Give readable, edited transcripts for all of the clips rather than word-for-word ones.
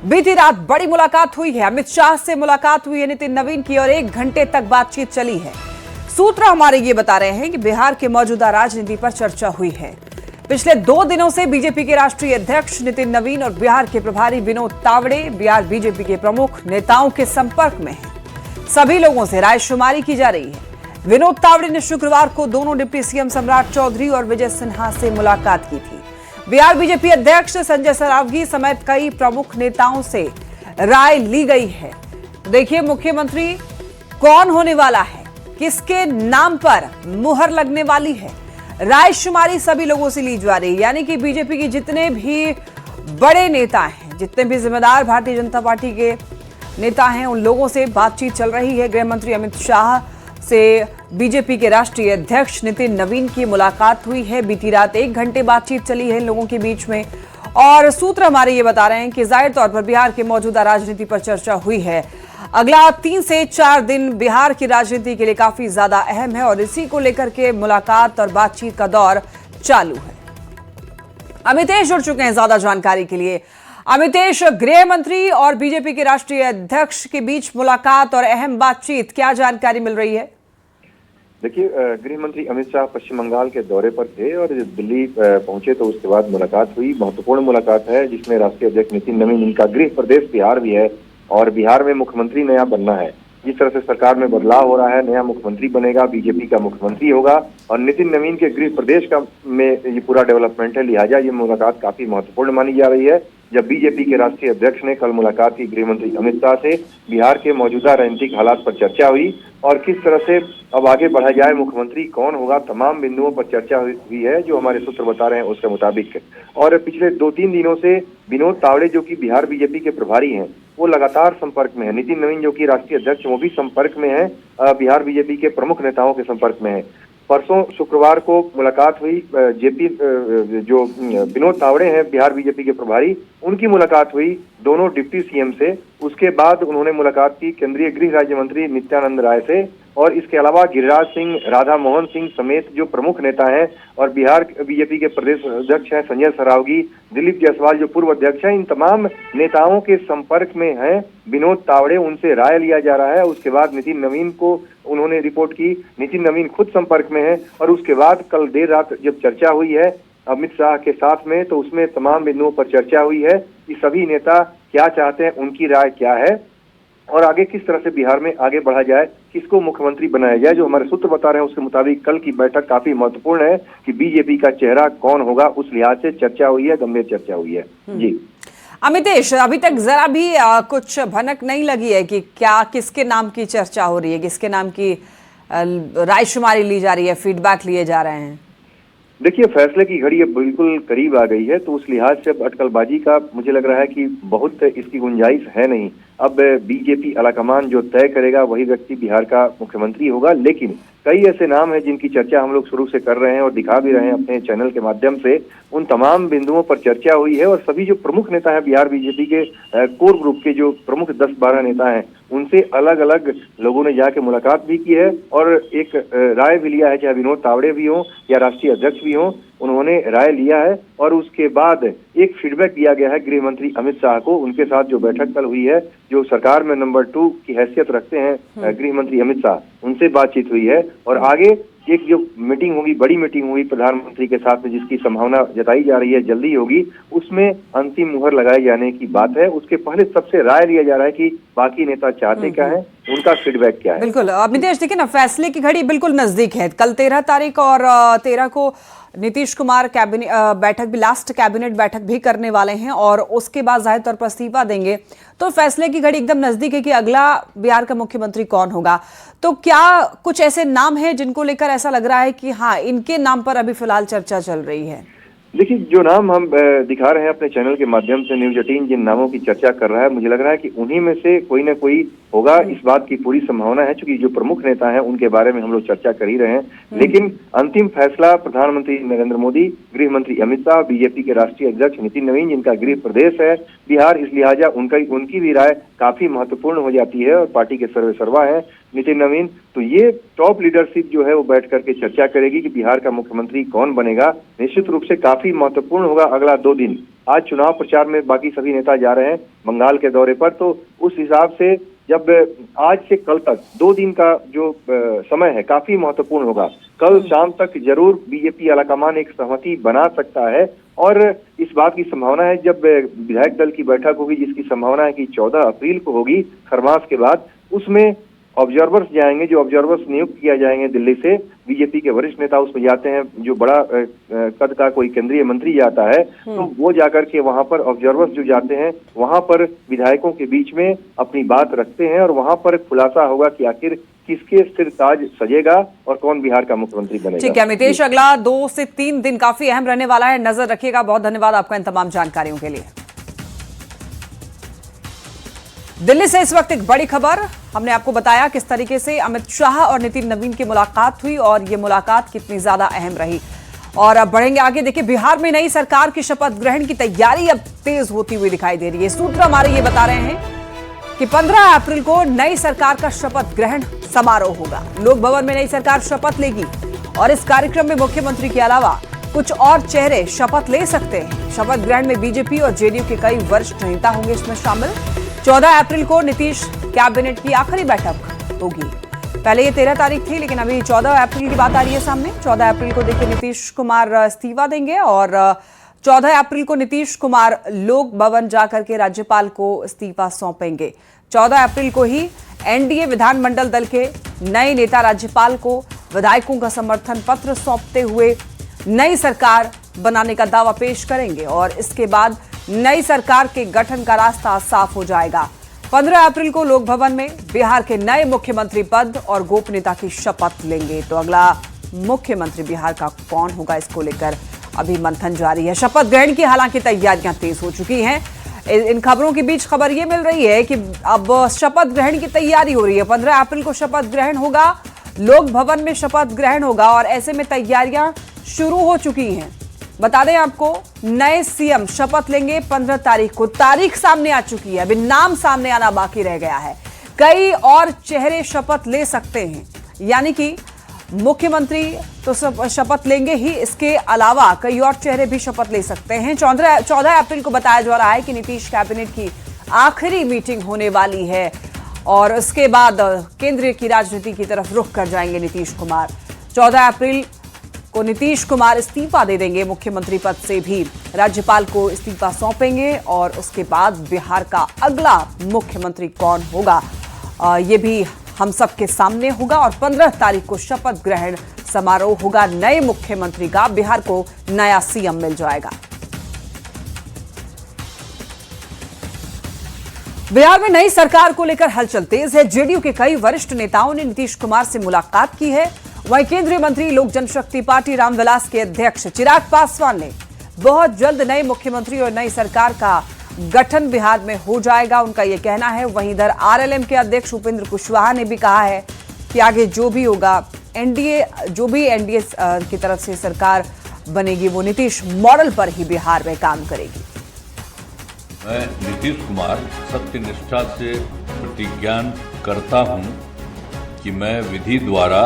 बीती रात बड़ी मुलाकात हुई है। अमित शाह से मुलाकात हुई है नितिन नवीन की और 1 घंटे तक बातचीत चली है। सूत्र हमारे ये बता रहे हैं कि बिहार के मौजूदा राजनीति पर चर्चा हुई है। पिछले 2 दिनों से बीजेपी के राष्ट्रीय अध्यक्ष नितिन नवीन और बिहार के प्रभारी विनोद तावड़े बिहार बीजेपी के प्रमुख नेताओं के संपर्क में हैं। सभी लोगों से रायशुमारी की जा रही है। विनोद तावड़े ने शुक्रवार को दोनों डिप्टी सीएम सम्राट चौधरी और विजय सिन्हा से मुलाकात की थी। बिहार बीजेपी अध्यक्ष संजय सरावगी समेत कई प्रमुख नेताओं से राय ली गई है। देखिए मुख्यमंत्री कौन होने वाला है, किसके नाम पर मुहर लगने वाली है, रायशुमारी सभी लोगों से ली जा रही है। यानी कि बीजेपी के जितने भी बड़े नेता हैं, जितने भी जिम्मेदार भारतीय जनता पार्टी के नेता हैं, उन लोगों से बातचीत चल रही है। गृह मंत्री अमित शाह से बीजेपी के राष्ट्रीय अध्यक्ष नितिन नवीन की मुलाकात हुई है। बीती रात 1 घंटे बातचीत चली है इन लोगों के बीच में और सूत्र हमारे ये बता रहे हैं कि जाहिर तौर पर बिहार के मौजूदा राजनीति पर चर्चा हुई है। अगला 3 से 4 दिन बिहार की राजनीति के लिए काफी ज्यादा अहम है और इसी को लेकर के मुलाकात और बातचीत का दौर चालू है। अमितेश जुड़ चुके हैं ज्यादा जानकारी के लिए। अमितेश, गृह मंत्री और बीजेपी के राष्ट्रीय अध्यक्ष के बीच मुलाकात और अहम बातचीत, क्या जानकारी मिल रही है? देखिए, गृह मंत्री अमित शाह पश्चिम बंगाल के दौरे पर थे और जब दिल्ली पहुंचे तो उसके बाद मुलाकात हुई। महत्वपूर्ण मुलाकात है जिसमें राष्ट्रीय अध्यक्ष नितिन नवीन, जिनका गृह प्रदेश बिहार भी है और बिहार में मुख्यमंत्री नया बनना है। जिस तरह से सरकार में बदलाव हो रहा है, नया मुख्यमंत्री बनेगा, बीजेपी का मुख्यमंत्री होगा और नितिन नवीन के गृह प्रदेश का में ये पूरा डेवलपमेंट है, लिहाजा ये मुलाकात काफी महत्वपूर्ण मानी जा रही है। जब बीजेपी के राष्ट्रीय अध्यक्ष ने कल मुलाकात की गृह मंत्री अमित शाह से, बिहार के मौजूदा राजनीतिक हालात पर चर्चा हुई और किस तरह से अब आगे बढ़ा जाए, मुख्यमंत्री कौन होगा, तमाम बिंदुओं पर चर्चा हुई है जो हमारे सूत्र बता रहे हैं उसके मुताबिक। और पिछले 2-3 दिनों से विनोद तावड़े जो कि बिहार बीजेपी के प्रभारी हैं, वो लगातार संपर्क में है। नितिन नवीन जो कि राष्ट्रीय अध्यक्ष, वो भी संपर्क में है, बिहार बीजेपी के प्रमुख नेताओं के संपर्क में है। परसों शुक्रवार को मुलाकात हुई, जेपी जो विनोद तावड़े हैं बिहार बीजेपी के प्रभारी, उनकी मुलाकात हुई दोनों डिप्टी सीएम से। उसके बाद उन्होंने मुलाकात की केंद्रीय गृह राज्य मंत्री नित्यानंद राय से और इसके अलावा गिरिराज सिंह, राधा मोहन सिंह समेत जो प्रमुख नेता हैं और बिहार बीजेपी के प्रदेश अध्यक्ष हैं संजय सरावगी, दिलीप जायसवाल जो पूर्व अध्यक्ष हैं, इन तमाम नेताओं के संपर्क में हैं विनोद तावड़े। उनसे राय लिया जा रहा है। उसके बाद नितिन नवीन को उन्होंने रिपोर्ट की, नितिन नवीन खुद संपर्क में है और उसके बाद कल देर रात जब चर्चा हुई है अमित शाह के साथ में, तो उसमें तमाम बिंदुओं पर चर्चा हुई है कि सभी नेता क्या चाहते हैं, उनकी राय क्या है और आगे किस तरह से बिहार में आगे बढ़ा जाए, किसको मुख्यमंत्री बनाया जाए। जो हमारे सूत्र बता रहे हैं उसके मुताबिक कल की बैठक काफी महत्वपूर्ण है कि बीजेपी का चेहरा कौन होगा, उस लिहाज से चर्चा हुई है, गंभीर चर्चा हुई है। जी अमितेश, अभी तक जरा भी कुछ भनक नहीं लगी है कि क्या किसके नाम की चर्चा हो रही है, किसके नाम की रायशुमारी ली जा रही है, फीडबैक लिए जा रहे हैं? देखिए, फैसले की घड़ी अब बिल्कुल करीब आ गई है, तो उस लिहाज से अब अटकलबाजी का मुझे लग रहा है कि बहुत इसकी गुंजाइश है नहीं। अब बीजेपी आलाकमान जो तय करेगा वही व्यक्ति बिहार का मुख्यमंत्री होगा। लेकिन कई ऐसे नाम हैं जिनकी चर्चा हम लोग शुरू से कर रहे हैं और दिखा भी रहे हैं अपने चैनल के माध्यम से। उन तमाम बिंदुओं पर चर्चा हुई है और सभी जो प्रमुख नेता हैं बिहार बीजेपी के कोर ग्रुप के जो प्रमुख 10-12 नेता हैं, उनसे अलग अलग लोगों ने जाके मुलाकात भी की है और एक राय भी लिया है, चाहे विनोद तावड़े भी हों या राष्ट्रीय अध्यक्ष भी हों, उन्होंने राय लिया है और उसके बाद एक फीडबैक दिया गया है गृह मंत्री अमित शाह को। उनके साथ जो बैठक कल हुई है, जो सरकार में नंबर 2 की हैसियत रखते हैं गृह मंत्री अमित शाह, उनसे बातचीत हुई है और आगे एक जो मीटिंग होगी, बड़ी मीटिंग हुई प्रधानमंत्री के साथ में, जिसकी संभावना जताई जा रही है जल्दी होगी, उसमें अंतिम मुहर लगाए जाने की बात है। उसके पहले सबसे राय लिया जा रहा है कि बाकी नेता चाहते क्या है, उनका फीडबैक क्या है। बिल्कुल अमितेश, देखिए ना, फैसले की घड़ी बिल्कुल नजदीक है। कल 13 तारीख और 13 को नीतीश कुमार कैबिनेट बैठक भी, लास्ट कैबिनेट बैठक भी करने वाले हैं और उसके बाद जाहिर तौर पर इस्तीफा देंगे, तो फैसले की घड़ी एकदम नजदीक है कि अगला बिहार का मुख्यमंत्री कौन होगा। तो क्या कुछ ऐसे नाम हैं जिनको लेकर ऐसा लग रहा है कि हाँ, इनके नाम पर अभी फिलहाल चर्चा चल रही है? देखिए, जो नाम हम दिखा रहे हैं अपने चैनल के माध्यम से, न्यूज 18 जिन नामों की चर्चा कर रहा है, मुझे लग रहा है कि उन्हीं में से कोई ना कोई होगा। इस बात की पूरी संभावना है, क्योंकि जो प्रमुख नेता हैं उनके बारे में हम लोग चर्चा कर ही रहे हैं। लेकिन अंतिम फैसला प्रधानमंत्री नरेंद्र मोदी, गृह मंत्री अमित शाह, बीजेपी के राष्ट्रीय अध्यक्ष नितिन नवीन, जिनका गृह प्रदेश है बिहार, इस लिहाजा उनकी भी राय काफी महत्वपूर्ण हो जाती है और पार्टी के सर्वेसर्वा है। नितिन नवीन, तो ये टॉप लीडरशिप जो है वो बैठ करके चर्चा करेगी कि बिहार का मुख्यमंत्री कौन बनेगा। निश्चित रूप से काफी महत्वपूर्ण होगा अगला 2 दिन। आज चुनाव प्रचार में बाकी सभी नेता जा रहे हैं बंगाल के दौरे पर, तो उस हिसाब से जब आज से कल तक 2 दिन का जो समय है काफी महत्वपूर्ण होगा। कल शाम तक जरूर बीजेपी आलाकमान एक सहमति बना सकता है और इस बात की संभावना है जब विधायक दल की बैठक होगी, जिसकी संभावना है कि 14 अप्रैल को होगी खरमास के बाद, उसमें ऑब्जर्वर्स जाएंगे, जो ऑब्जर्वर्स नियुक्त किया जाएंगे दिल्ली से। बीजेपी के वरिष्ठ नेता उसमें जाते हैं, जो बड़ा कद का कोई केंद्रीय मंत्री जाता है तो वो जाकर के वहां पर ऑब्जर्वर्स जो जाते हैं वहां पर विधायकों के बीच में अपनी बात रखते हैं और वहां पर खुलासा होगा कि आखिर किसके सिर ताज सजेगा और कौन बिहार का मुख्यमंत्री बनेगा। ठीक है अमितेश, अगला 2 से 3 दिन काफी अहम रहने वाला है, नजर रखिएगा। बहुत धन्यवाद आपका इन तमाम जानकारियों के लिए। दिल्ली से इस वक्त एक बड़ी खबर, हमने आपको बताया किस तरीके से अमित शाह और नितिन नवीन की मुलाकात हुई और ये मुलाकात कितनी ज्यादा अहम रही। और अब बढ़ेंगे आगे। देखिए, बिहार में नई सरकार की शपथ ग्रहण की तैयारी अब तेज होती हुई दिखाई दे रही है। सूत्र हमारे ये बता रहे हैं कि 15 अप्रैल को नई सरकार का शपथ ग्रहण समारोह होगा। लोक भवन में नई सरकार शपथ लेगी और इस कार्यक्रम में मुख्यमंत्री के अलावा कुछ और चेहरे शपथ ले सकते हैं। शपथ ग्रहण में बीजेपी और जेडीयू के कई वरिष्ठ नेता होंगे इसमें शामिल। 14 अप्रैल को नीतीश कैबिनेट की आखिरी बैठक होगी। पहले ये 13 तारीख थी, लेकिन अभी 14 अप्रैल की बात आ रही है सामने। 14 अप्रैल को देखिए नीतीश कुमार इस्तीफा देंगे और 14 अप्रैल को नीतीश कुमार लोक भवन जाकर के राज्यपाल को इस्तीफा सौंपेंगे। 14 अप्रैल को ही एनडीए विधानमंडल दल के नए नेता राज्यपाल को विधायकों का समर्थन पत्र सौंपते हुए नई सरकार बनाने का दावा पेश करेंगे और इसके बाद नई सरकार के गठन का रास्ता साफ हो जाएगा। 15 अप्रैल को लोक भवन में बिहार के नए मुख्यमंत्री पद और गोपनीयता की शपथ लेंगे। तो अगला मुख्यमंत्री बिहार का कौन होगा, इसको लेकर अभी मंथन जारी है। शपथ ग्रहण की हालांकि तैयारियां तेज हो चुकी हैं। इन खबरों के बीच खबर यह मिल रही है कि अब शपथ ग्रहण की तैयारी हो रही है। 15 अप्रैल को शपथ ग्रहण होगा, लोक भवन में शपथ ग्रहण होगा और ऐसे में तैयारियां शुरू हो चुकी हैं। बता दें आपको, नए सीएम शपथ लेंगे 15 तारीख को। तारीख सामने आ चुकी है, अभी नाम सामने आना बाकी रह गया है। कई और चेहरे शपथ ले सकते हैं, यानी कि मुख्यमंत्री तो शपथ लेंगे ही, इसके अलावा कई और चेहरे भी शपथ ले सकते हैं। 14 अप्रैल को बताया जा रहा है कि नीतीश कैबिनेट की आखिरी मीटिंग होने वाली है और उसके बाद केंद्र की राजनीति की तरफ रुख कर जाएंगे नीतीश कुमार। 14 अप्रैल को नीतीश कुमार इस्तीफा दे देंगे मुख्यमंत्री पद से भी, राज्यपाल को इस्तीफा सौंपेंगे और उसके बाद बिहार का अगला मुख्यमंत्री कौन होगा ये भी हम सबके सामने होगा और 15 तारीख को शपथ ग्रहण समारोह होगा नए मुख्यमंत्री का। बिहार को नया सीएम मिल जाएगा। बिहार में नई सरकार को लेकर हलचल तेज है। जेडीयू के कई वरिष्ठ नेताओं ने नीतीश कुमार से मुलाकात की है। वहीं केंद्रीय मंत्री लोक जनशक्ति पार्टी रामविलास के अध्यक्ष चिराग पासवान ने बहुत जल्द नए मुख्यमंत्री और नई सरकार का गठन बिहार में हो जाएगा, उनका यह कहना है। वहीं इधर आरएलएम के अध्यक्ष उपेंद्र कुशवाहा ने भी कहा है कि आगे जो भी होगा एनडीए की तरफ से सरकार बनेगी वो नीतीश मॉडल पर ही बिहार में काम करेगी। मैं नीतीश कुमार सत्यनिष्ठा से प्रतिज्ञा करता हूं कि मैं विधि द्वारा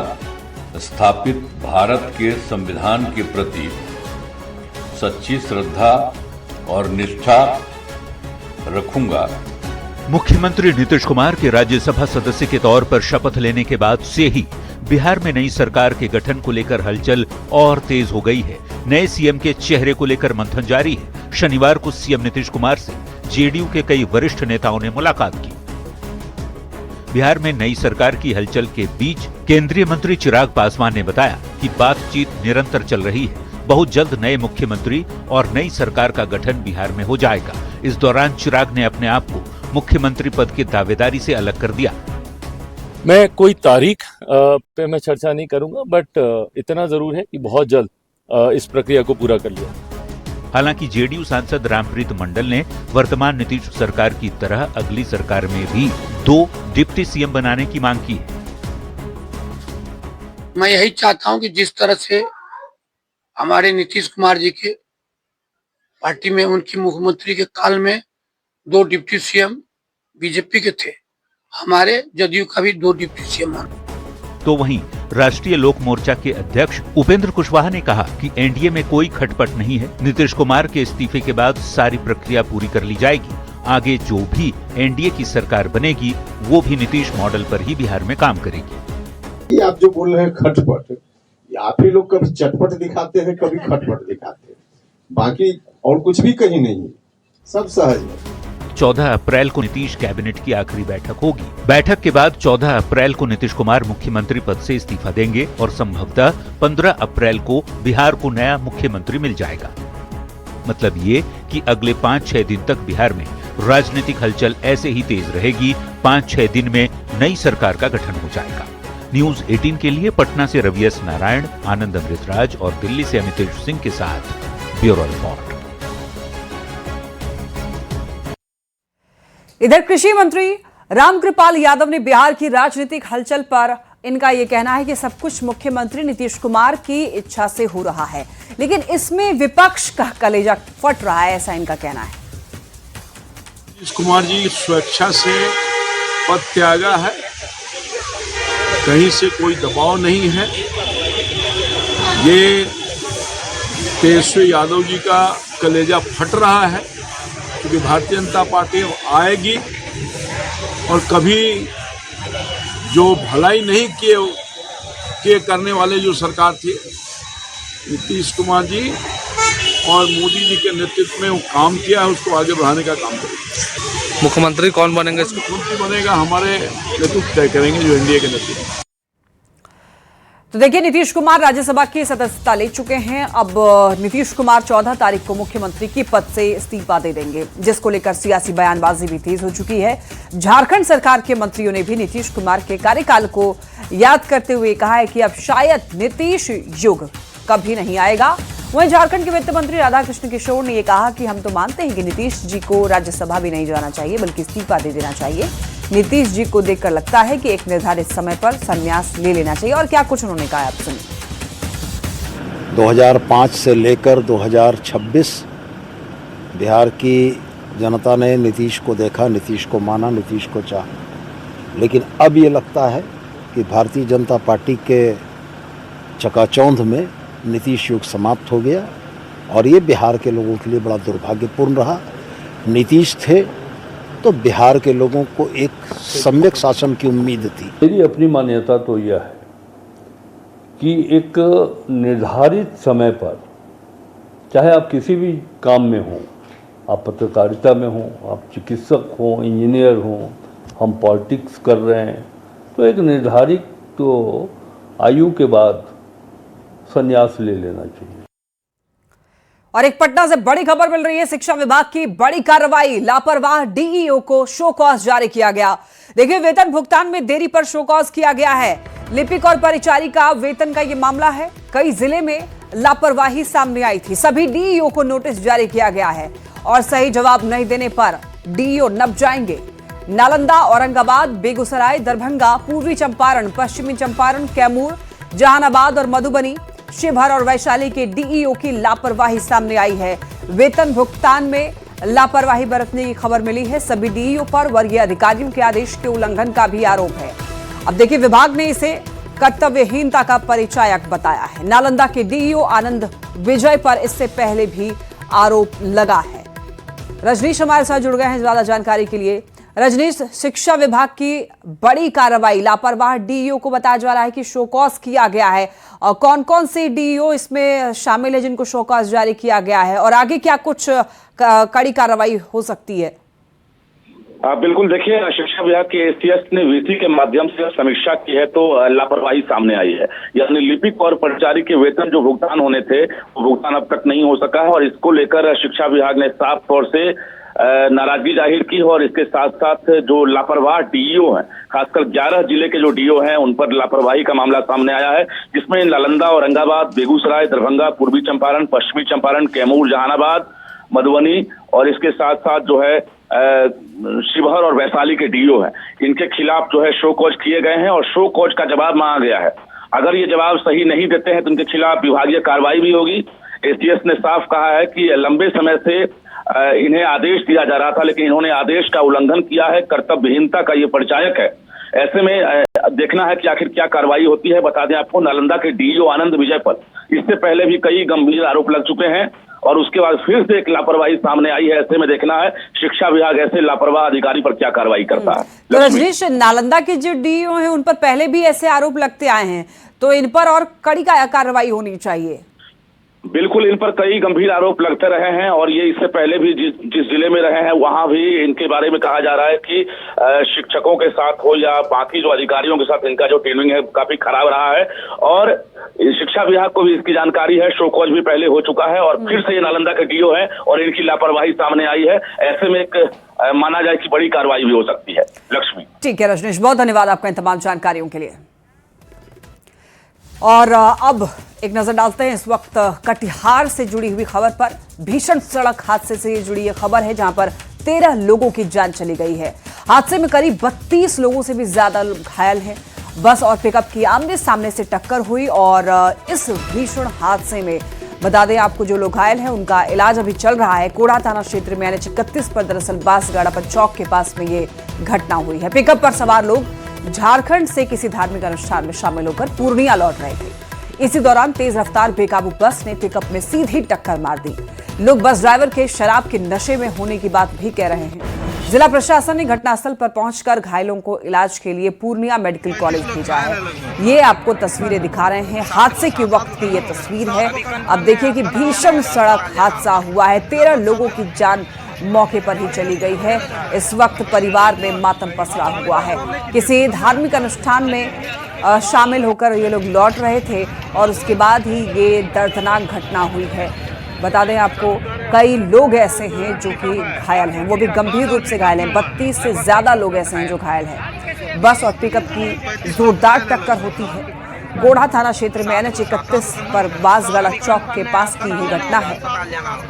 स्थापित भारत के संविधान के प्रति सच्ची श्रद्धा और निष्ठा रखूंगा। मुख्यमंत्री नीतीश कुमार के राज्यसभा सदस्य के तौर पर शपथ लेने के बाद से ही बिहार में नई सरकार के गठन को लेकर हलचल और तेज हो गई है। नए सीएम के चेहरे को लेकर मंथन जारी है। शनिवार को सीएम नीतीश कुमार से जेडीयू के कई वरिष्ठ नेताओं ने मुलाकात की। बिहार में नई सरकार की हलचल के बीच केंद्रीय मंत्री चिराग पासवान ने बताया कि बातचीत निरंतर चल रही है। बहुत जल्द नए मुख्यमंत्री और नई सरकार का गठन बिहार में हो जाएगा। इस दौरान चिराग ने अपने आप को मुख्यमंत्री पद की दावेदारी से अलग कर दिया। मैं कोई तारीख पे मैं चर्चा नहीं करूंगा, बट इतना जरूर है कि बहुत जल्द इस प्रक्रिया को पूरा कर लिया। हालांकि जेडीयू सांसद रामप्रीत मंडल ने वर्तमान नीतीश सरकार की तरह अगली सरकार में भी 2 डिप्टी सीएम बनाने की मांग की है। मैं यही चाहता हूं कि जिस तरह से हमारे नीतीश कुमार जी के पार्टी में उनकी मुख्यमंत्री के काल में 2 डिप्टी सीएम बीजेपी के थे, हमारे जदयू का भी 2 डिप्टी सीएम होना। तो वहीं राष्ट्रीय लोक मोर्चा के अध्यक्ष उपेंद्र कुशवाहा ने कहा कि एनडीए में कोई खटपट नहीं है। नीतीश कुमार के इस्तीफे के बाद सारी प्रक्रिया पूरी कर ली जाएगी। आगे जो भी एनडीए की सरकार बनेगी वो भी नीतीश मॉडल पर ही बिहार में काम करेगी। ये आप जो बोल रहे हैं खटपट, आप ही लोग कभी चटपट दिखाते हैं, कभी खटपट दिखाते हैं, बाकी और कुछ भी कहीं नहीं है, सब सहज है। 14 अप्रैल को नीतीश कैबिनेट की आखिरी बैठक होगी। बैठक के बाद 14 अप्रैल को नीतीश कुमार मुख्यमंत्री पद से इस्तीफा देंगे और संभवतः 15 अप्रैल को बिहार को नया मुख्यमंत्री मिल जाएगा। मतलब ये कि अगले 5-6 दिन तक बिहार में राजनीतिक हलचल ऐसे ही तेज रहेगी। 5-6 दिन में नई सरकार का गठन हो जाएगा। न्यूज 18 के लिए पटना से रवि एस नारायण, आनंद अमृतराज और दिल्ली से अमितेश सिंह के साथ ब्यूरो रिपोर्ट। इधर कृषि मंत्री रामकृपाल यादव ने बिहार की राजनीतिक हलचल पर इनका यह कहना है कि सब कुछ मुख्यमंत्री नीतीश कुमार की इच्छा से हो रहा है, लेकिन इसमें विपक्ष का कलेजा फट रहा है, ऐसा इनका कहना है। नीतीश कुमार जी स्वेच्छा से पद त्यागा है, कहीं से कोई दबाव नहीं है। ये तेजस्वी यादव जी का कलेजा फट रहा है क्योंकि भारतीय जनता पार्टी आएगी और कभी जो भलाई नहीं किए करने वाले जो सरकार थी, नीतीश कुमार जी और मोदी जी के नेतृत्व में वो काम किया है, उसको आगे बढ़ाने का काम करेंगे। मुख्यमंत्री कौन बनेंगे? मुख्यमंत्री बनेगा हमारे नेतृत्व तय करेंगे, जो एनडीए के नेतृत्व। तो देखिए, नीतीश कुमार राज्यसभा की सदस्यता ले चुके हैं। अब नीतीश कुमार 14 तारीख को मुख्यमंत्री की पद से इस्तीफा दे देंगे, जिसको लेकर सियासी बयानबाजी भी तेज हो चुकी है। झारखंड सरकार के मंत्रियों ने भी नीतीश कुमार के कार्यकाल को याद करते हुए कहा है कि अब शायद नीतीश युग कभी नहीं आएगा। वहीं झारखंड के वित्त मंत्री राधाकृष्ण किशोर ने यह कहा कि हम तो मानते हैं कि नीतीश जी को राज्यसभा भी नहीं जाना चाहिए, बल्कि इस्तीफा दे देना चाहिए। नीतीश जी को देखकर लगता है कि एक निर्धारित समय पर संन्यास ले लेना चाहिए। और क्या कुछ उन्होंने कहा, आप सुनिए। 2005 से लेकर 2026 बिहार की जनता ने नीतीश को देखा, नीतीश को माना, नीतीश को चाहा। लेकिन अब ये लगता है कि भारतीय जनता पार्टी के चकाचौंध में नीतीश युग समाप्त हो गया और ये बिहार के लोगों के लिए बड़ा दुर्भाग्यपूर्ण रहा। नीतीश थे तो बिहार के लोगों को एक सम्यक शासन की उम्मीद थी। मेरी अपनी मान्यता तो यह है कि एक निर्धारित समय पर, चाहे आप किसी भी काम में हों, आप पत्रकारिता में हों, आप चिकित्सक हों, इंजीनियर हों, हम पॉलिटिक्स कर रहे हैं, तो एक निर्धारित तो आयु के बाद संन्यास ले लेना चाहिए। और एक पटना से बड़ी खबर मिल रही है, शिक्षा विभाग की बड़ी कार्रवाई, लापरवाह डीईओ को शो कॉज जारी किया गया। देखिए, वेतन भुगतान में देरी पर शो कॉज किया गया है। लिपिक और परिचारिका वेतन का यह मामला है। कई जिले में लापरवाही सामने आई थी। सभी डीईओ को नोटिस जारी किया गया है और सही जवाब नहीं देने पर डीईओ नप जाएंगे। नालंदा, औरंगाबाद, बेगूसराय, दरभंगा, पूर्वी चंपारण, पश्चिमी चंपारण, कैमूर, जहानाबाद और मधुबनी, शिवहर और वैशाली के डीईओ की लापरवाही सामने आई है। वेतन भुगतान में लापरवाही बरतने की खबर मिली है। सभी डीईओ पर वर्गीय अधिकारियों के आदेश के उल्लंघन का भी आरोप है। अब देखिए, विभाग ने इसे कर्तव्यहीनता का परिचायक बताया है। नालंदा के डीईओ आनंद विजय पर इससे पहले भी आरोप लगा है। रजनीश हमारे साथ जुड़ गए हैं ज्यादा जानकारी के लिए। रजनीश, शिक्षा विभाग की बड़ी कार्रवाई, लापरवाह डीईओ को बताया जा रहा है कि शोकॉज किया गया है, और कौन कौन से डीईओ इसमें शामिल है जिनको शोकॉज जारी किया गया है, और आगे क्या कुछ कड़ी कार्रवाई हो सकती है? बिल्कुल, देखिए, शिक्षा विभाग के एसीएस ने वीसी के माध्यम से समीक्षा की है तो लापरवाही सामने आई है। यानी लिपिक और परिचारी के वेतन जो भुगतान होने थे वो भुगतान अब तक नहीं हो सका है और इसको लेकर शिक्षा विभाग ने साफ तौर से नाराजगी जाहिर की और इसके साथ साथ जो लापरवाह डीईओ हैं, खासकर 11 जिले के जो डीईओ हैं उन पर लापरवाही का मामला सामने आया है, जिसमें नालंदा, औरंगाबाद, बेगूसराय, दरभंगा, पूर्वी चंपारण, पश्चिमी चंपारण, कैमूर, जहानाबाद, मधुबनी और इसके साथ साथ जो है शिवहर और वैशाली के डीईओ हैं। इनके खिलाफ जो है शो कॉज किए गए हैं और शो कॉज का जवाब मांगा गया है। अगर ये जवाब सही नहीं देते हैं तो उनके खिलाफ विभागीय कार्रवाई भी होगी। एसीएस ने साफ कहा है कि लंबे समय से इन्हें आदेश दिया जा रहा था, लेकिन इन्होंने आदेश का उल्लंघन किया है। कर्तव्यहीनता का ये परिचायक है। ऐसे में देखना है कि आखिर क्या कार्रवाई होती है। बता दें आपको, नालंदा के डीईओ आनंद विजय पर इससे पहले भी कई गंभीर आरोप लग चुके हैं और उसके बाद फिर से एक लापरवाही सामने आई है। ऐसे में देखना है शिक्षा विभाग ऐसे लापरवाह अधिकारी पर क्या कार्रवाई करता है। तो रजनीश, नालंदा के जो डीईओ हैं उन पर पहले भी ऐसे आरोप लगते आए हैं, तो इन पर और कड़ी कार्रवाई होनी चाहिए। बिल्कुल, इन पर कई गंभीर आरोप लगते रहे हैं और ये इससे पहले भी जिस जिले में रहे हैं वहां भी इनके बारे में कहा जा रहा है कि शिक्षकों के साथ हो या बाकी जो अधिकारियों के साथ इनका जो ट्रेनिंग है काफी खराब रहा है और शिक्षा विभाग को भी इसकी जानकारी है। शो कॉज भी पहले हो चुका है और फिर से ये नालंदा के डीओ है और इनकी लापरवाही सामने आई है। ऐसे में एक माना जाए कि बड़ी कार्रवाई भी हो सकती है। लक्ष्मी। ठीक है रजनीश, बहुत धन्यवाद आपका इन तमाम जानकारियों के लिए। और अब एक नजर डालते हैं इस वक्त कटिहार से जुड़ी हुई खबर पर। भीषण सड़क हादसे से जुड़ी यह खबर है जहां पर 13 लोगों की जान चली गई है। हादसे में करीब 32 लोगों से भी ज्यादा घायल हैं। बस और पिकअप की आमने सामने से टक्कर हुई और इस भीषण हादसे में बता दें आपको, जो लोग घायल हैं उनका इलाज अभी चल रहा है। कोढ़ा थाना क्षेत्र में NH-31 पर दरअसल बांसगाड़ापन चौक के पास में ये घटना हुई है। पिकअप पर सवार लोग झारखंड से किसी धार्मिक अनुष्ठान में शामिल होकर पूर्णिया लौट रहे थे। इसी दौरान तेज रफ्तार बेकाबू बस ने पिकअप में सीधी टक्कर मार दी। लोग बस ड्राइवर के शराब के नशे में होने की बात भी कह रहे हैं। जिला प्रशासन ने घटनास्थल पर पहुंचकर घायलों को इलाज के लिए पूर्णिया मेडिकल कॉलेज भेजा है। ये आपको तस्वीरें दिखा रहे हैं, हादसे के वक्त की ये तस्वीर है। अब देखिए कि भीषण सड़क हादसा हुआ है। 13 लोगों की जान मौके पर ही चली गई है। इस वक्त परिवार में मातम पसरा हुआ है। किसी धार्मिक अनुष्ठान में शामिल होकर ये लोग लौट रहे थे और उसके बाद ही ये दर्दनाक घटना हुई है। बता दें आपको, कई लोग ऐसे हैं जो कि घायल हैं, वो भी गंभीर रूप से घायल हैं। 32 से ज्यादा लोग ऐसे हैं जो घायल हैं। बस और पिकअप की जोरदार टक्कर होती है। कोढ़ा थाना क्षेत्र में NH-31 पर बांसगाड़ा चौक के पास की ही घटना है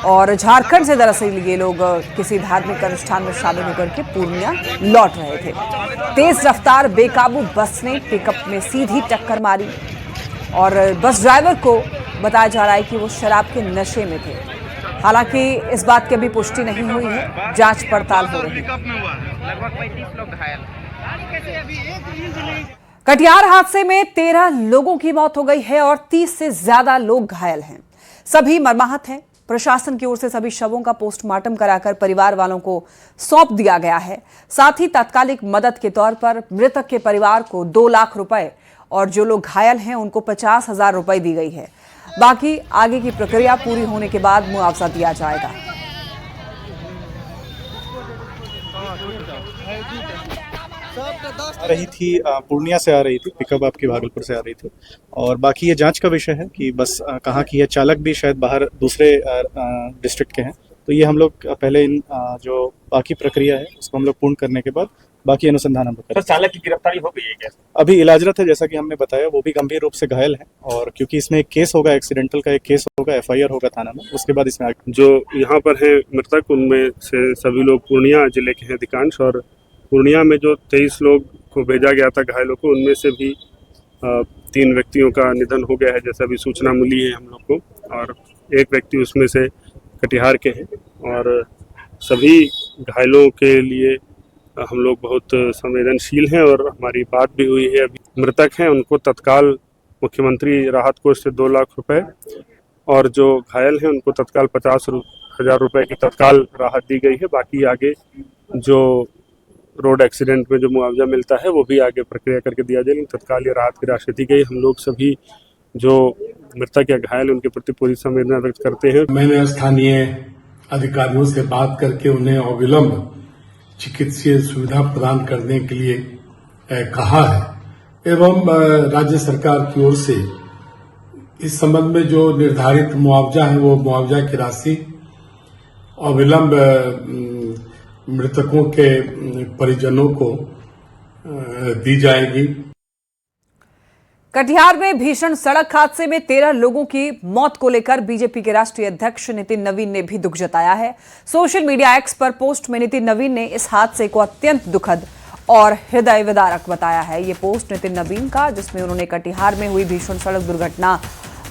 और झारखंड से दरअसल ये लोग किसी धार्मिक अनुष्ठान में शामिल होकर के पूर्णिया लौट रहे थे। तेज रफ्तार बेकाबू बस ने पिकअप में सीधी टक्कर मारी और बस ड्राइवर को बताया जा रहा है कि वो शराब के नशे में थे। हालांकि इस बात की अभी पुष्टि नहीं हुई है, जांच पड़ताल हो रही है। कटिहार हादसे में 13 लोगों की मौत हो गई है और 30 से ज्यादा लोग घायल हैं। सभी मरमाहत हैं। प्रशासन की ओर से सभी शवों का पोस्टमार्टम कराकर परिवार वालों को सौंप दिया गया है। साथ ही तात्कालिक मदद के तौर पर मृतक के परिवार को 2 लाख रुपए और जो लोग घायल हैं उनको 50,000 रुपए दी गई है। बाकी आगे की प्रक्रिया पूरी होने के बाद मुआवजा दिया जाएगा। आ रही थी पूर्णिया से आ रही थी, पिकअप आपकी भागलपुर से आ रही थी और बाकी ये जांच का विषय है कि बस कहाँ की है। चालक भी शायद बाहर दूसरे डिस्ट्रिक्ट के हैं, तो ये हम लोग पहले इन जो बाकी प्रक्रिया है उसको हम लोग पूर्ण करने के बाद बाकी अनुसंधान हम लोग करें। चालक की गिरफ्तारी हो गई है क्या? अभी इलाजरत है, जैसा कि हमने बताया। वो भी गंभीर रूप से घायल है और क्योंकि इसमें एक केस होगा, एक्सीडेंटल का एक केस होगा, FIR होगा थाना में, उसके बाद इसमें जो यहाँ पर है मृतक उनमें से सभी लोग पूर्णिया जिले के हैं अधिकांश और पूर्णिया में जो 23 लोग को भेजा गया था घायलों को, उनमें से भी 3 व्यक्तियों का निधन हो गया है जैसा भी सूचना मिली है हम लोग को और एक व्यक्ति उसमें से कटिहार के हैं और सभी घायलों के लिए हम लोग बहुत संवेदनशील हैं और हमारी बात भी हुई है। अभी मृतक हैं उनको तत्काल मुख्यमंत्री राहत कोष से 2 लाख रुपए और जो घायल हैं उनको तत्काल 50,000 रुपए की तत्काल राहत दी गई है। बाकी आगे जो रोड एक्सीडेंट में जो मुआवजा मिलता है वो भी आगे प्रक्रिया करके दिया जाए, लेकिन तत्काल ये राहत की राशि दी गई। हम लोग सभी जो मृतक या घायल उनके प्रति पूरी संवेदना व्यक्त करते हैं। मैंने स्थानीय अधिकारियों से बात करके उन्हें अविलंब चिकित्सीय सुविधा प्रदान करने के लिए कहा है एवं राज्य सरकार की ओर से इस संबंध में जो निर्धारित मुआवजा है वो मुआवजा की राशि अविलंब मृतकों के परिजनों को दी जाएगी। कटिहार में भीषण सड़क हादसे में 13 लोगों की मौत को लेकर बीजेपी के राष्ट्रीय अध्यक्ष नितिन नवीन ने भी दुख जताया है। सोशल मीडिया एक्स पर पोस्ट में नितिन नवीन ने इस हादसे को अत्यंत दुखद और हृदय विदारक बताया है। ये पोस्ट नितिन नवीन का, जिसमें उन्होंने कटिहार में हुई भीषण सड़क दुर्घटना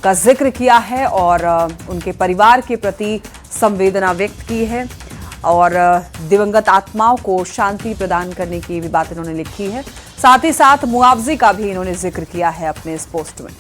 का जिक्र किया है और उनके परिवार के प्रति संवेदना व्यक्त की है और दिवंगत आत्माओं को शांति प्रदान करने की भी बात इन्होंने लिखी है। साथ ही साथ मुआवजे का भी इन्होंने जिक्र किया है अपने इस पोस्ट में।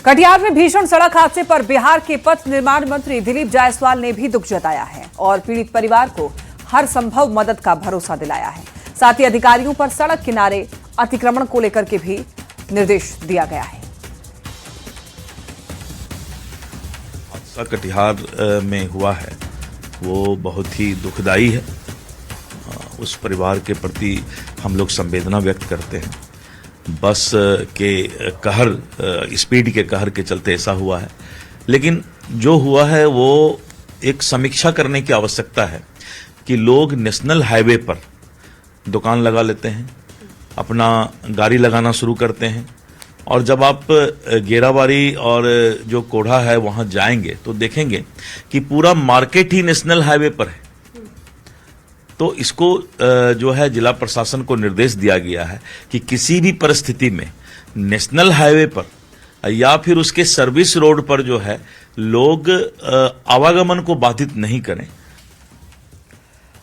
कटिहार में भीषण सड़क हादसे पर बिहार के पथ निर्माण मंत्री दिलीप जायसवाल ने भी दुख जताया है और पीड़ित परिवार को हर संभव मदद का भरोसा दिलाया है। साथ ही अधिकारियों पर सड़क किनारे अतिक्रमण को लेकर के भी निर्देश दिया गया है। हादसा कटिहार में हुआ है वो बहुत ही दुखदाई है। उस परिवार के प्रति हम लोग संवेदना व्यक्त करते हैं। बस के कहर, स्पीड के कहर के चलते ऐसा हुआ है, लेकिन जो हुआ है वो एक समीक्षा करने की आवश्यकता है कि लोग नेशनल हाईवे पर दुकान लगा लेते हैं, अपना गाड़ी लगाना शुरू करते हैं और जब आप गेराबारी और जो कोढ़ा है वहाँ जाएंगे तो देखेंगे कि पूरा मार्केट ही नेशनल हाईवे पर है। तो इसको जो है जिला प्रशासन को निर्देश दिया गया है कि किसी भी परिस्थिति में नेशनल हाईवे पर या फिर उसके सर्विस रोड पर जो है लोग आवागमन को बाधित नहीं करें।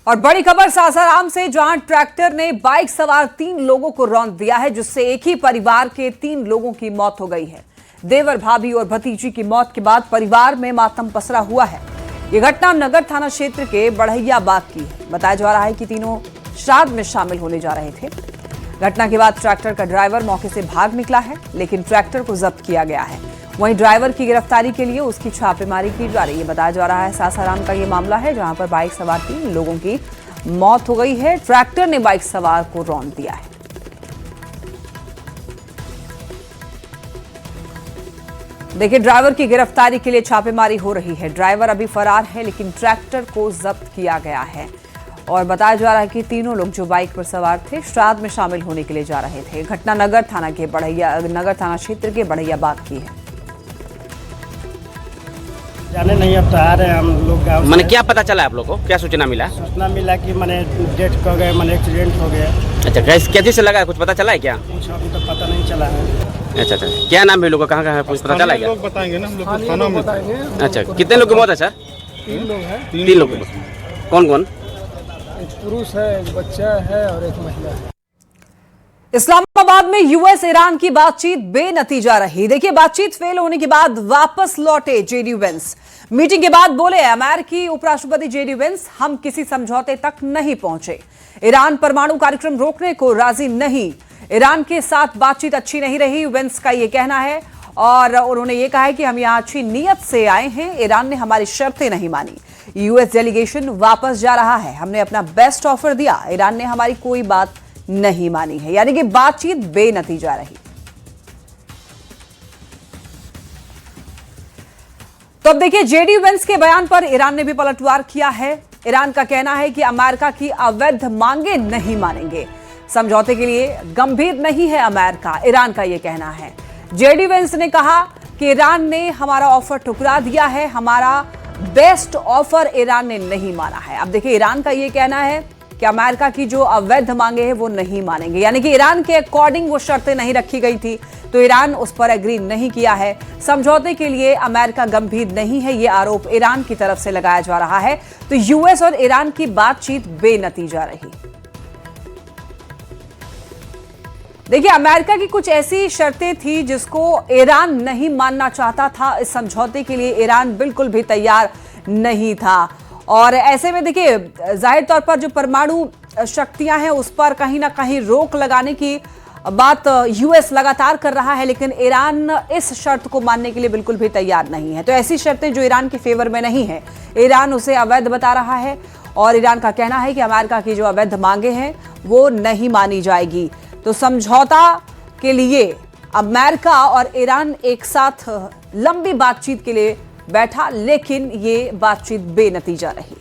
और बड़ी खबर सासाराम से, जहां ट्रैक्टर ने बाइक सवार 3 लोगों को रौंद दिया है, जिससे एक ही परिवार के 3 लोगों की मौत हो गई है। देवर, भाभी और भतीजी की मौत के बाद परिवार में मातम पसरा हुआ है। ये घटना नगर थाना क्षेत्र के बढ़ैया बाग की है। बताया जा रहा है कि तीनों श्राद्ध में शामिल होने जा रहे थे। घटना के बाद ट्रैक्टर का ड्राइवर मौके से भाग निकला है, लेकिन ट्रैक्टर को जब्त किया गया है। वहीं ड्राइवर की गिरफ्तारी के लिए उसकी छापेमारी की जा रही है। बताया जा रहा है सासाराम का ये मामला है, जहां पर बाइक सवार 3 लोगों की मौत हो गई है। ट्रैक्टर ने बाइक सवार को रौंद दिया है। देखिए, ड्राइवर की गिरफ्तारी के लिए छापेमारी हो रही है। ड्राइवर अभी फरार है, लेकिन ट्रैक्टर को जब्त किया गया है और बताया जा रहा है कि तीनों लोग जो बाइक पर सवार थे श्राद्ध में शामिल होने के लिए जा रहे थे। घटना नगर थाना क्षेत्र के बढ़ैया बाग की है। जाने नहीं, अब तो आ रहे हैं हम लोग गाँव। मैंने क्या पता चला आप लोग को, क्या सूचना मिला? सूचना मिला कि मैंने डेथ हो गए, मैंने एक्सीडेंट हो गया। अच्छा, कैसे से लगा है, कुछ पता चला है क्या? कुछ अभी तो पता नहीं चला है। अच्छा, क्या नाम है लोगों का, कहाँ है, कुछ पता चला है क्या? लोग बताएंगे ना, हम लोग को थाना में बताएंगे। अच्छा, कितने लोग की मौत है सर? 3 लोग हैं। 3 लोग। कौन कौन? एक पुरुष है, एक बच्चा है और एक महिला है। इस्लामाबाद में यूएस ईरान की बातचीत बेनतीजा रही। देखिए, बातचीत फेल होने के बाद वापस लौटे जेडी वेंस। मीटिंग के बाद बोले अमेरिकी उपराष्ट्रपति जेडी वेंस, हम किसी समझौते तक नहीं पहुंचे। ईरान परमाणु कार्यक्रम रोकने को राजी नहीं। ईरान के साथ बातचीत अच्छी नहीं रही, वेंस का यह कहना है और उन्होंने ये कहा है कि हम यहां अच्छी नीयत से आए हैं। ईरान ने हमारी शर्तें नहीं मानी। यूएस डेलीगेशन वापस जा रहा है। हमने अपना बेस्ट ऑफर दिया, ईरान ने हमारी कोई बात नहीं मानी है। यानी कि बातचीत बेनतीजा रही। तो अब देखिए, जेडी वेंस के बयान पर ईरान ने भी पलटवार किया है। ईरान का कहना है कि अमेरिका की अवैध मांगे नहीं मानेंगे, समझौते के लिए गंभीर नहीं है अमेरिका, ईरान का यह कहना है। जेडी वेंस ने कहा कि ईरान ने हमारा ऑफर ठुकरा दिया है, हमारा बेस्ट ऑफर ईरान ने नहीं माना है। अब देखिए, ईरान का यह कहना है कि अमेरिका की जो अवैध मांगे हैं वो नहीं मानेंगे, यानी कि ईरान के अकॉर्डिंग वो शर्तें नहीं रखी गई थी, तो ईरान उस पर एग्री नहीं किया है। समझौते के लिए अमेरिका गंभीर नहीं है, ये आरोप ईरान की तरफ से लगाया जा रहा है। तो यूएस और ईरान की बातचीत बेनतीजा रही। देखिए, अमेरिका की कुछ ऐसी शर्तें थी जिसको ईरान नहीं मानना चाहता था। इस समझौते के लिए ईरान बिल्कुल भी तैयार नहीं था और ऐसे में देखिए, जाहिर तौर पर जो परमाणु शक्तियां हैं उस पर कहीं ना कहीं रोक लगाने की बात यूएस लगातार कर रहा है, लेकिन ईरान इस शर्त को मानने के लिए बिल्कुल भी तैयार नहीं है। तो ऐसी शर्तें जो ईरान के फेवर में नहीं है, ईरान उसे अवैध बता रहा है और ईरान का कहना है कि अमेरिका की जो अवैध मांगे हैं वो नहीं मानी जाएगी। तो समझौता के लिए अमेरिका और ईरान एक साथ लंबी बातचीत के लिए बैठा, लेकिन ये बातचीत बेनतीजा रही।